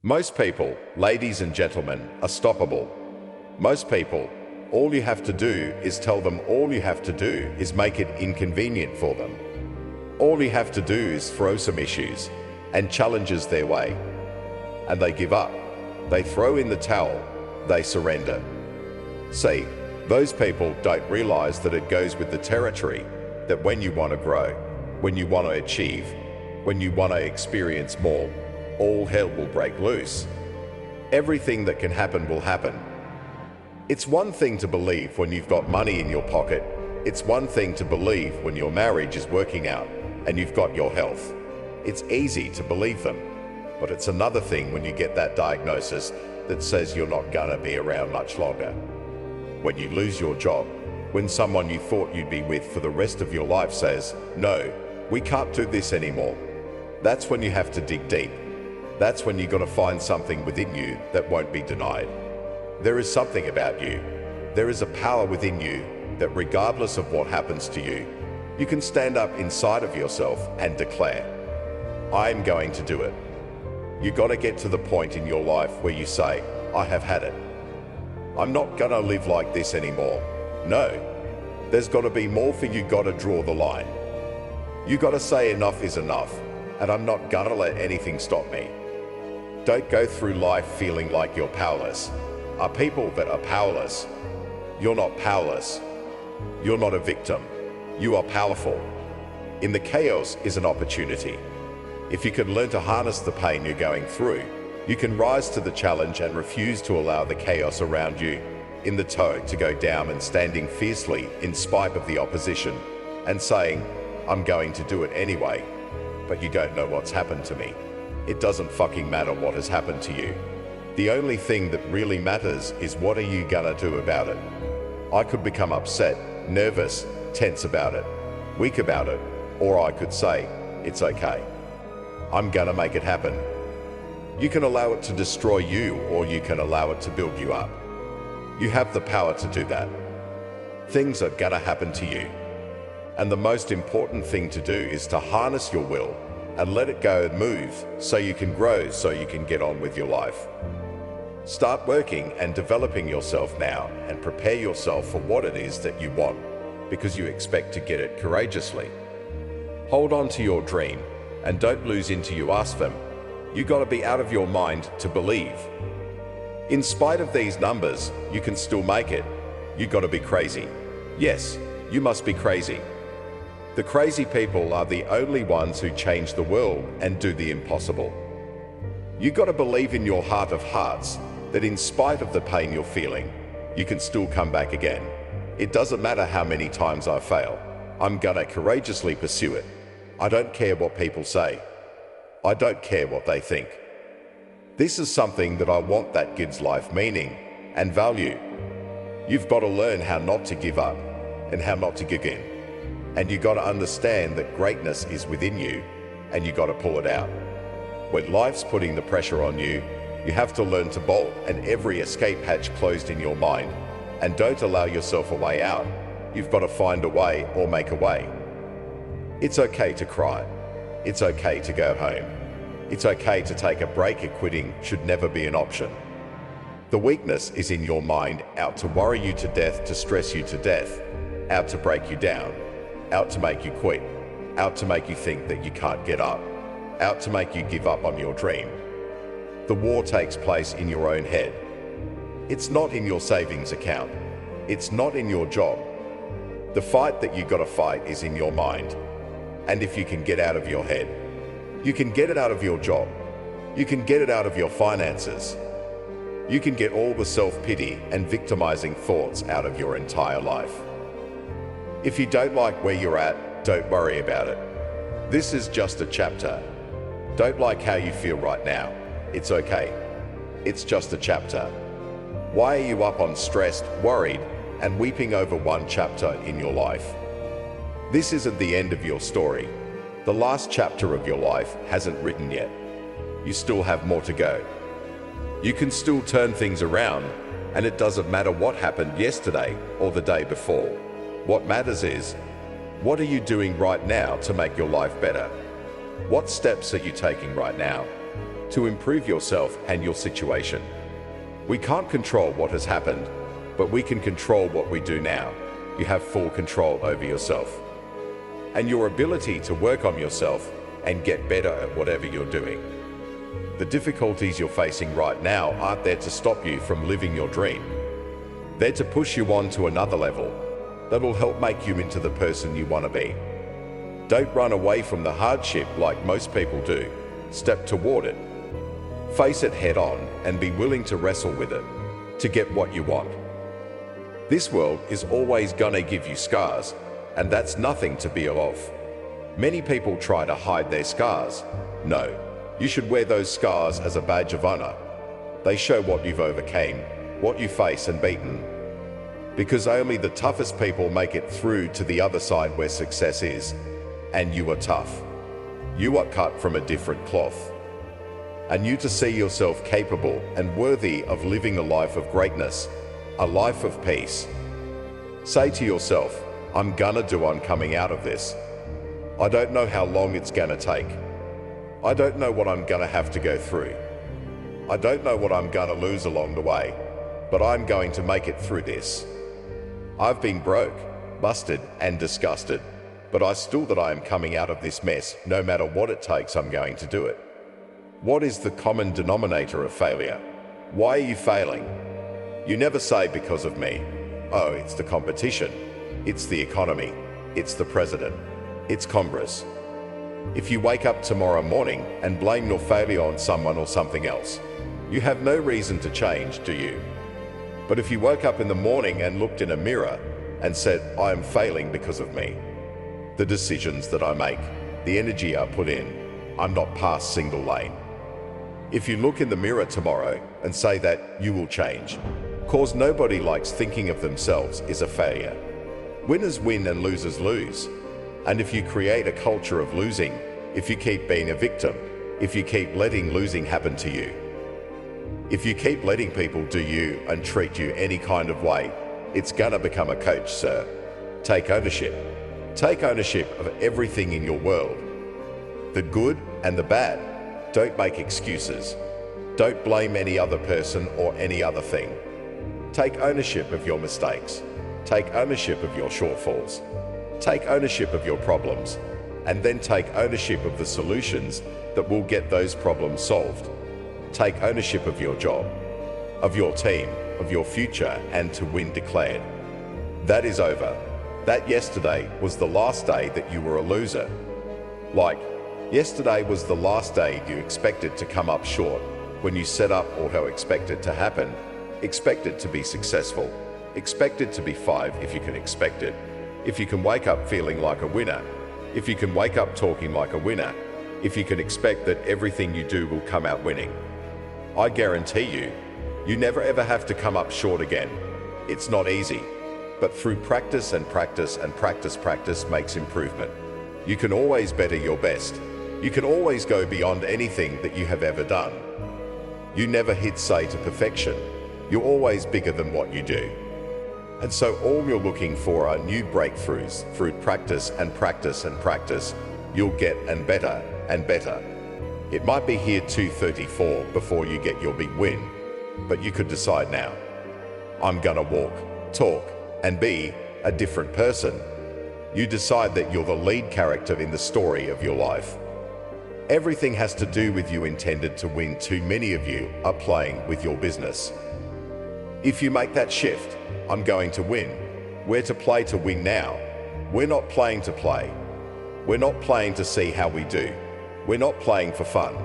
Most people, ladies and gentlemen, are stoppable. Most people, all you have to do is tell them all you have to do is make it inconvenient for them. All you have to do is throw some issues and challenges their way. And they give up. They throw in the towel. They surrender. See, those people don't realize that it goes with the territory, that when you want to grow, when you want to achieve, when you want to experience more, all hell will break loose. Everything that can happen will happen. It's one thing to believe when you've got money in your pocket. It's one thing to believe when your marriage is working out and you've got your health. It's easy to believe them. But it's another thing when you get that diagnosis that says you're not gonna be around much longer. When you lose your job, when someone you thought you'd be with for the rest of your life says, "No, we can't do this anymore." That's when you have to dig deep. That's when you gotta find something within you that won't be denied. There is something about you. There is a power within you that regardless of what happens to you, you can stand up inside of yourself and declare, "I am going to do it." You gotta get to the point in your life where you say, "I have had it. I'm not gonna live like this anymore." No, there's gotta be more for you. Gotta draw the line. You gotta say enough is enough, and I'm not gonna let anything stop me. Don't go through life feeling like you're powerless. Are people that are powerless. You're not powerless. You're not a victim. You are powerful. In the chaos is an opportunity. If you can learn to harness the pain you're going through, you can rise to the challenge and refuse to allow the chaos around you in the toe to go down, and standing fiercely in spite of the opposition and saying, "I'm going to do it anyway, but you don't know what's happened to me." It doesn't fucking matter what has happened to you. The only thing that really matters is what are you gonna do about it. I could become upset, nervous, tense about it, weak about it, or I could say, "It's okay. I'm gonna make it happen." You can allow it to destroy you, or you can allow it to build you up. You have the power to do that. Things are gonna happen to you. And the most important thing to do is to harness your will and let it go and move so you can grow, so you can get on with your life. Start working and developing yourself now and prepare yourself for what it is that you want, because you expect to get it courageously. Hold on to your dream and don't lose into you ask them. You gotta be out of your mind to believe. In spite of these numbers, you can still make it. You gotta be crazy. Yes, you must be crazy. The crazy people are the only ones who change the world and do the impossible. You gotta believe in your heart of hearts that in spite of the pain you're feeling, you can still come back again. It doesn't matter how many times I fail. I'm gonna courageously pursue it. I don't care what people say. I don't care what they think. This is something that I want that gives life meaning and value. You've got to learn how not to give up and how not to give in. And you got to understand that greatness is within you and you got to pull it out. When life's putting the pressure on you, you have to learn to bolt and every escape hatch closed in your mind, and don't allow yourself a way out. You've got to find a way or make a way. It's okay to cry. It's okay to go home. It's okay to take a break. Quitting should never be an option. The weakness is in your mind, out to worry you to death, to stress you to death, out to break you down, out to make you quit, out to make you think that you can't get up, out to make you give up on your dream. The war takes place in your own head. It's not in your savings account. It's not in your job. The fight that you gotta fight is in your mind. And if you can get out of your head, you can get it out of your job. You can get it out of your finances. You can get all the self-pity and victimizing thoughts out of your entire life. If you don't like where you're at, don't worry about it. This is just a chapter. Don't like how you feel right now. It's okay. It's just a chapter. Why are you up on stressed, worried, and weeping over one chapter in your life? This isn't the end of your story. The last chapter of your life hasn't written yet. You still have more to go. You can still turn things around, and it doesn't matter what happened yesterday or the day before. What matters is, what are you doing right now to make your life better? What steps are you taking right now to improve yourself and your situation. We can't control what has happened, but we can control what we do now. You have full control over yourself and your ability to work on yourself and get better at whatever you're doing. The difficulties you're facing right now aren't there to stop you from living your dream. They're to push you on to another level that will help make you into the person you want to be. Don't run away from the hardship like most people do. Step toward it. Face it head on and be willing to wrestle with it to get what you want. This world is always gonna give you scars, and that's nothing to be of. Many people try to hide their scars. No, you should wear those scars as a badge of honor. They show what you've overcame, what you face and beaten. Because only the toughest people make it through to the other side where success is. And you are tough. You are cut from a different cloth. And you to see yourself capable and worthy of living a life of greatness, a life of peace. Say to yourself, I'm coming out of this. I don't know how long it's gonna take. I don't know what I'm gonna have to go through. I don't know what I'm gonna lose along the way, but I'm going to make it through this. I've been broke, busted, and disgusted, but I am coming out of this mess. No matter what it takes, I'm going to do it. What is the common denominator of failure? Why are you failing? You never say because of me. Oh, it's the competition. It's the economy. It's the president. It's Congress. If you wake up tomorrow morning and blame your failure on someone or something else, you have no reason to change, do you? But if you woke up in the morning and looked in a mirror and said, I am failing because of me, the decisions that I make, the energy I put in, I'm not past single lane. If you look in the mirror tomorrow and say that, you will change. Cause nobody likes thinking of themselves as a failure. Winners win and losers lose. And if you create a culture of losing, if you keep being a victim, if you keep letting losing happen to you, if you keep letting people do you and treat you any kind of way, it's gonna become a coach, sir. Take ownership. Take ownership of everything in your world. The good and the bad. Don't make excuses. Don't blame any other person or any other thing. Take ownership of your mistakes. Take ownership of your shortfalls. Take ownership of your problems, and then take ownership of the solutions that will get those problems solved. Take ownership of your job, of your team, of your future, and to win declared. That is over. That yesterday was the last day that you were a loser. Like, yesterday was the last day you expected to come up short when you set up auto expected to happen, expected to be successful, expected to be 5 if you can expect it. If you can wake up feeling like a winner, if you can wake up talking like a winner, if you can expect that everything you do will come out winning, I guarantee you, you never ever have to come up short again. It's not easy, but through practice and practice and practice makes improvement. You can always better your best. You can always go beyond anything that you have ever done. You never hit say to perfection. You're always bigger than what you do. And so all you're looking for are new breakthroughs through practice and practice and practice. You'll get and better and better. It might be here 234 before you get your big win, but you could decide now. I'm gonna walk, talk, and be a different person. You decide that you're the lead character in the story of your life. Everything has to do with you intended to win. Too many of you are playing with your business. If you make that shift, I'm going to win. We're to play to win now. We're not playing to play. We're not playing to see how we do. We're not playing for fun.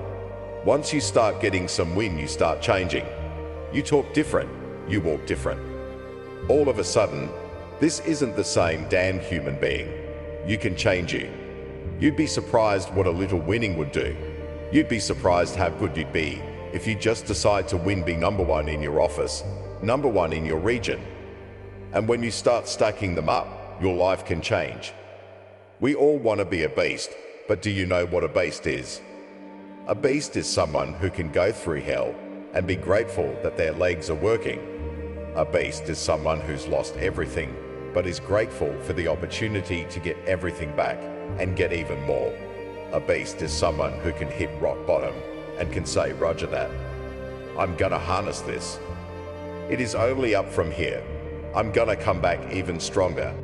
Once you start getting some win, you start changing. You talk different. You walk different. All of a sudden, this isn't the same damn human being. You can change you. You'd be surprised what a little winning would do. You'd be surprised how good you'd be if you just decide to win, be number 1 in your office, number 1 in your region. And when you start stacking them up, your life can change. We all want to be a beast, but do you know what a beast is? A beast is someone who can go through hell and be grateful that their legs are working. A beast is someone who's lost everything, but is grateful for the opportunity to get everything back and get even more. A beast is someone who can hit rock bottom and can say, Roger that. I'm gonna harness this. It is only up from here. I'm gonna come back even stronger.